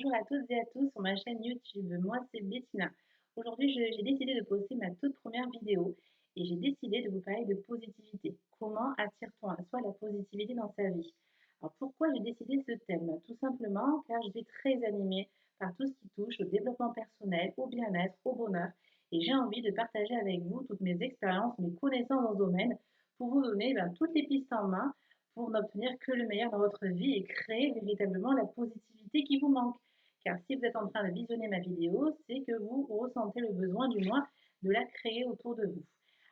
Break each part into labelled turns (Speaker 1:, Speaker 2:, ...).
Speaker 1: Bonjour à toutes et à tous sur ma chaîne YouTube. Moi, c'est Bettina. Aujourd'hui, j'ai décidé de poster ma toute première vidéo et j'ai décidé de vous parler de positivité. Comment attire-t-on à soi la positivité dans sa vie? Alors, pourquoi j'ai décidé ce thème? Tout simplement car je suis très animée par tout ce qui touche au développement personnel, au bien-être, au bonheur. Et j'ai envie de partager avec vous toutes mes expériences, mes connaissances dans ce domaine pour vous donner toutes les pistes en main pour n'obtenir que le meilleur dans votre vie et créer véritablement la positivité qui vous manque. Car si vous êtes en train de visionner ma vidéo, c'est que vous ressentez le besoin, du moins, de la créer autour de vous.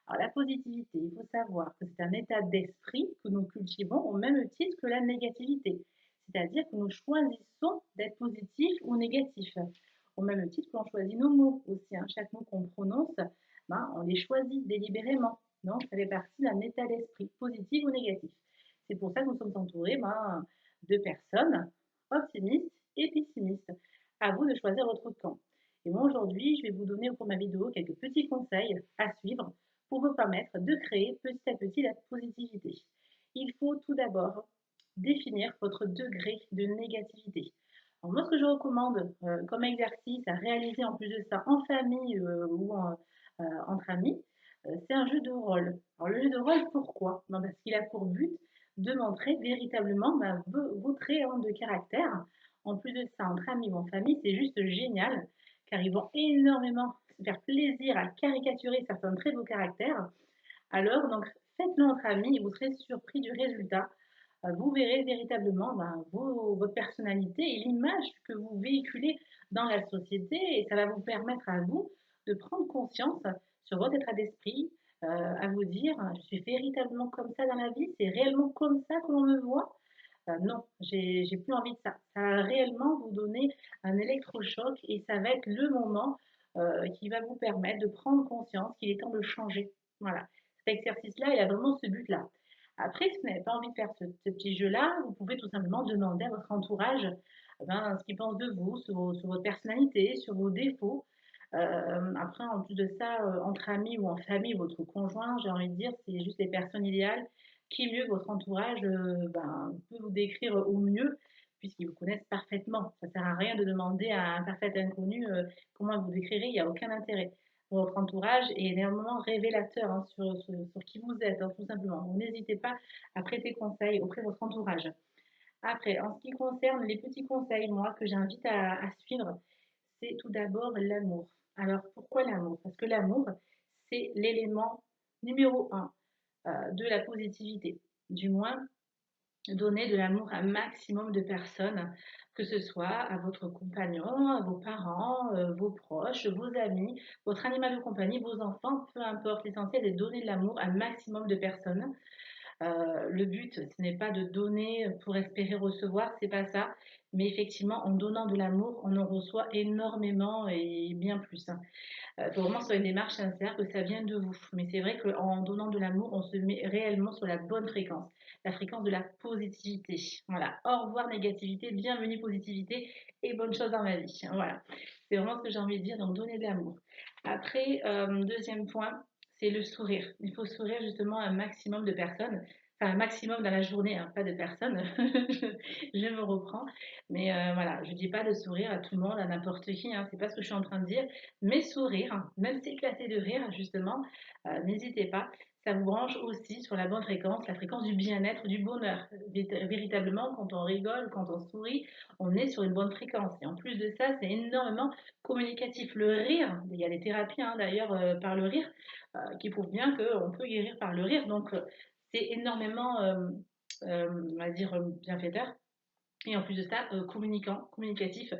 Speaker 1: Alors la positivité, il faut savoir que c'est un état d'esprit que nous cultivons au même titre que la négativité. C'est-à-dire que nous choisissons d'être positifs ou négatifs. Au même titre que l'on choisit nos mots aussi. Chaque mot qu'on prononce, on les choisit délibérément. Donc ça fait partie d'un état d'esprit, positif ou négatif. C'est pour ça que nous sommes entourés de personnes optimistes et pessimistes. À vous de choisir votre camp. Et moi aujourd'hui, je vais vous donner au cours de ma vidéo quelques petits conseils à suivre pour vous permettre de créer petit à petit la positivité. Il faut tout d'abord définir votre degré de négativité. Alors moi, ce que je recommande comme exercice à réaliser en plus de ça en famille entre amis, c'est un jeu de rôle. Alors le jeu de rôle, pourquoi? Parce qu'il a pour but de montrer véritablement vos traits de caractère. En plus de ça, entre amis ou en famille, c'est juste génial, car ils vont énormément se faire plaisir à caricaturer certains traits de vos caractères. Alors, donc, faites-le entre amis et vous serez surpris du résultat. Vous verrez véritablement votre personnalité et l'image que vous véhiculez dans la société et ça va vous permettre à vous de prendre conscience sur votre état d'esprit, à vous dire, je suis véritablement comme ça dans la vie, c'est réellement comme ça que l'on me voit. Non, j'ai plus envie de ça. Ça va réellement vous donner un électrochoc et ça va être le moment qui va vous permettre de prendre conscience qu'il est temps de changer. Voilà. Cet exercice-là, il a vraiment ce but-là. Après, si vous n'avez pas envie de faire ce petit jeu-là, vous pouvez tout simplement demander à votre entourage ce qu'ils pensent de vous, sur votre personnalité, sur vos défauts. Après, en plus de ça, entre amis ou en famille, votre conjoint, j'ai envie de dire, c'est juste les personnes idéales. Qui mieux que votre entourage peut vous décrire au mieux, puisqu'ils vous connaissent parfaitement. Ça ne sert à rien de demander à un parfait inconnu comment vous décrirez, il n'y a aucun intérêt. Votre entourage est énormément révélateur sur qui vous êtes, tout simplement. Donc, n'hésitez pas à prêter conseil auprès de votre entourage. Après, en ce qui concerne les petits conseils, moi, que j'invite à suivre, c'est tout d'abord l'amour. Alors, pourquoi l'amour? Parce que l'amour, c'est l'élément numéro un de la positivité. Du moins, donner de l'amour à un maximum de personnes, que ce soit à votre compagnon, à vos parents, vos proches, vos amis, votre animal de compagnie, vos enfants, peu importe. L'essentiel est de donner de l'amour à un maximum de personnes. Le but, ce n'est pas de donner pour espérer recevoir, c'est pas ça. Mais effectivement, en donnant de l'amour, on en reçoit énormément et bien plus. Il faut vraiment que ce soit une démarche sincère, que ça vienne de vous. Mais c'est vrai qu'en donnant de l'amour, on se met réellement sur la bonne fréquence, la fréquence de la positivité. Voilà. Au revoir négativité, bienvenue positivité et bonne chose dans ma vie. Voilà. C'est vraiment ce que j'ai envie de dire, donc donner de l'amour. Après, deuxième point, c'est le sourire. Il faut sourire justement à un maximum de personnes. Enfin, un maximum dans la journée, pas de personnes. Je me reprends. Mais voilà, je ne dis pas de sourire à tout le monde, à n'importe qui. C'est pas ce que je suis en train de dire. Mais sourire, même s'éclater de rire, justement, n'hésitez pas. Ça vous branche aussi sur la bonne fréquence, la fréquence du bien-être, du bonheur. Véritablement, quand on rigole, quand on sourit, on est sur une bonne fréquence. Et en plus de ça, c'est énormément communicatif. Le rire, il y a des thérapies d'ailleurs par le rire qui prouvent bien qu'on peut guérir par le rire. Donc, c'est énormément, on va dire, bienfaiteur. Et en plus de ça, communicatif.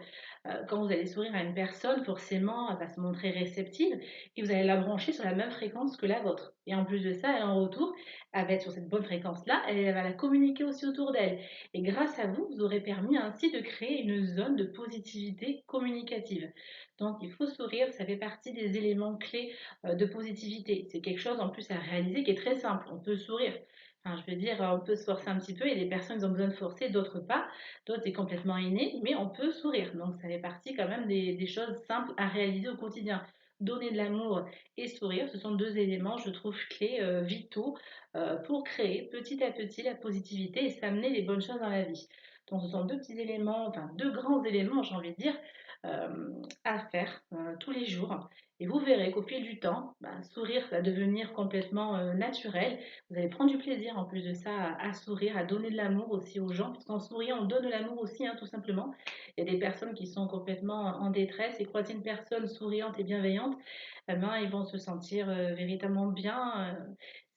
Speaker 1: Quand vous allez sourire à une personne, forcément, elle va se montrer réceptive et vous allez la brancher sur la même fréquence que la vôtre. Et en plus de ça, elle, en retour, elle va être sur cette bonne fréquence-là et elle va la communiquer aussi autour d'elle. Et grâce à vous, vous aurez permis ainsi de créer une zone de positivité communicative. Donc, il faut sourire, ça fait partie des éléments clés de positivité. C'est quelque chose en plus à réaliser qui est très simple. On peut sourire. Enfin, je veux dire, on peut se forcer un petit peu. Il y a des personnes qui ont besoin de forcer, d'autres pas. D'autres, c'est complètement inné, mais on peut sourire. Donc, ça fait partie quand même des choses simples à réaliser au quotidien. Donner de l'amour et sourire, ce sont deux éléments, je trouve, clés, vitaux pour créer petit à petit la positivité et s'amener les bonnes choses dans la vie. Donc ce sont 2 petits éléments, enfin 2 grands éléments, j'ai envie de dire, à faire, tous les jours et vous verrez qu'au fil du temps, bah, sourire va devenir complètement, naturel. Vous allez prendre du plaisir en plus de ça à sourire, à donner de l'amour aussi aux gens, puisqu'en souriant, on donne de l'amour aussi, hein, tout simplement. Il y a des personnes qui sont complètement en détresse et croiser une personne souriante et bienveillante, eh ben, ils vont se sentir, véritablement bien,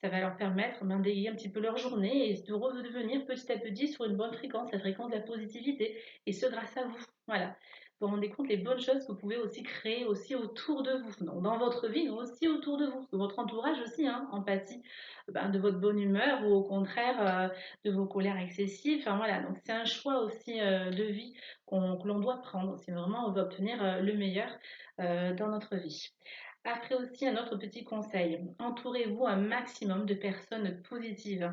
Speaker 1: ça va leur permettre, ben, d'égayer un petit peu leur journée et de redevenir petit à petit sur une bonne fréquence, la fréquence de la positivité et ce grâce à vous. Voilà. Vous vous rendez compte les bonnes choses que vous pouvez aussi créer aussi autour de vous, donc dans votre vie, mais aussi autour de vous, de votre entourage aussi, hein, empathie, ben, de votre bonne humeur ou au contraire, de vos colères excessives. Enfin voilà, donc c'est un choix aussi, de vie que l'on doit prendre si vraiment on veut obtenir, le meilleur, dans notre vie. Après aussi, un autre petit conseil, entourez-vous un maximum de personnes positives.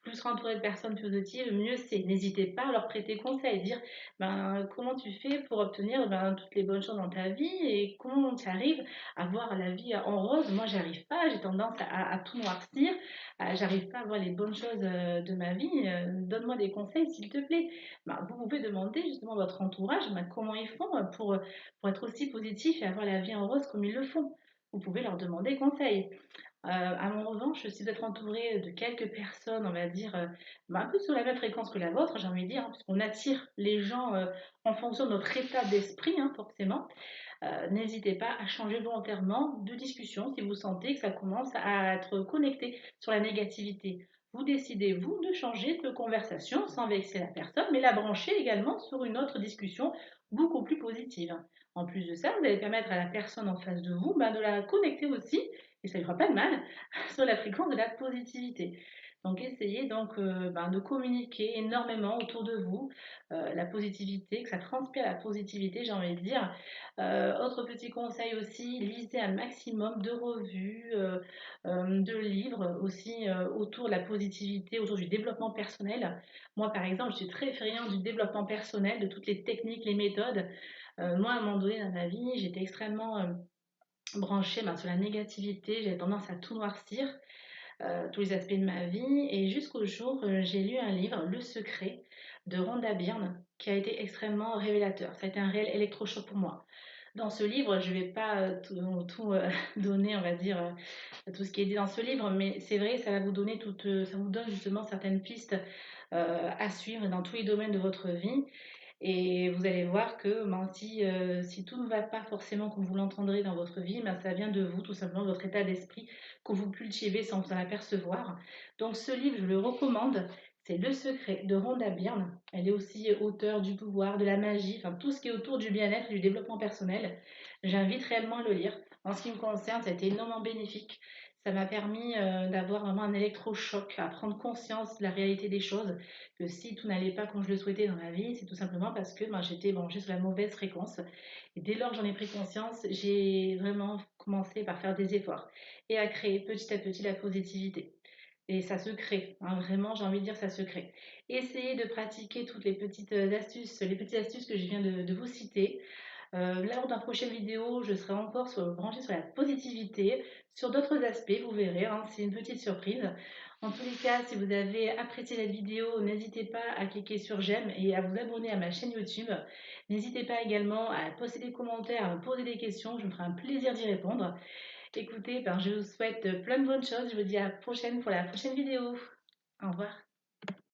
Speaker 1: Plus vous serez entouré de personnes positives, mieux c'est. N'hésitez pas à leur prêter conseil, dire ben, comment tu fais pour obtenir ben, toutes les bonnes choses dans ta vie et comment tu arrives à voir la vie en rose. Moi, j'arrive pas, j'ai tendance à tout noircir, j'arrive pas à voir les bonnes choses de ma vie. Donne-moi des conseils, s'il te plaît. Ben, vous pouvez demander justement à votre entourage ben, comment ils font pour être aussi positifs et avoir la vie en rose comme ils le font. Vous pouvez leur demander conseil. En revanche, si vous êtes entouré de quelques personnes, on va dire, bah, un peu sur la même fréquence que la vôtre, j'ai envie de dire, hein, puisqu'on attire les gens en fonction de notre état d'esprit, hein, forcément, n'hésitez pas à changer volontairement de discussion si vous sentez que ça commence à être connecté sur la négativité. Vous décidez, vous, de changer de conversation sans vexer la personne, mais la brancher également sur une autre discussion beaucoup plus positive. En plus de ça, vous allez permettre à la personne en face de vous bah, de la connecter aussi, et ça ne lui fera pas de mal, sur la fréquence de la positivité. Donc essayez donc ben, de communiquer énormément autour de vous, la positivité, que ça transpire la positivité, j'ai envie de dire. Autre petit conseil aussi, lisez un maximum de revues, de livres aussi autour de la positivité, autour du développement personnel. Moi, par exemple, je suis très friande du développement personnel, de toutes les techniques, les méthodes. Moi, à un moment donné dans ma vie, j'étais extrêmement branchée ben, sur la négativité, j'avais tendance à tout noircir, tous les aspects de ma vie, et jusqu'au jour, j'ai lu un livre, Le Secret, de Rhonda Byrne, qui a été extrêmement révélateur. Ça a été un réel électrochoc pour moi. Dans ce livre, je ne vais pas tout donner, on va dire, tout ce qui est dit dans ce livre, mais c'est vrai, ça va vous donner ça vous donne justement certaines pistes à suivre dans tous les domaines de votre vie. Et vous allez voir que ben, si tout ne va pas forcément comme vous l'entendrez dans votre vie, ben, ça vient de vous, tout simplement, de votre état d'esprit que vous cultivez sans vous en apercevoir. Donc ce livre, je le recommande. C'est Le Secret de Rhonda Byrne. Elle est aussi auteure du pouvoir, de la magie, enfin tout ce qui est autour du bien-être et du développement personnel. J'invite réellement à le lire. En ce qui me concerne, ça a été énormément bénéfique. Ça m'a permis d'avoir vraiment un électrochoc, à prendre conscience de la réalité des choses, que si tout n'allait pas comme je le souhaitais dans ma vie, c'est tout simplement parce que ben, j'étais branchée sur la mauvaise fréquence. Et dès lors que j'en ai pris conscience, j'ai vraiment commencé par faire des efforts et à créer petit à petit la positivité. Et ça se crée, hein, vraiment, j'ai envie de dire, ça se crée. Essayez de pratiquer toutes les petites astuces que je viens de vous citer. Là, dans la prochaine vidéo, je serai encore branchée sur la positivité, sur d'autres aspects, vous verrez, hein, c'est une petite surprise. En tous les cas, si vous avez apprécié cette vidéo, n'hésitez pas à cliquer sur j'aime et à vous abonner à ma chaîne YouTube. N'hésitez pas également à poster des commentaires, à me poser des questions, je me ferai un plaisir d'y répondre. Écoutez, ben, je vous souhaite plein de bonnes choses, je vous dis à la prochaine pour la prochaine vidéo. Au revoir.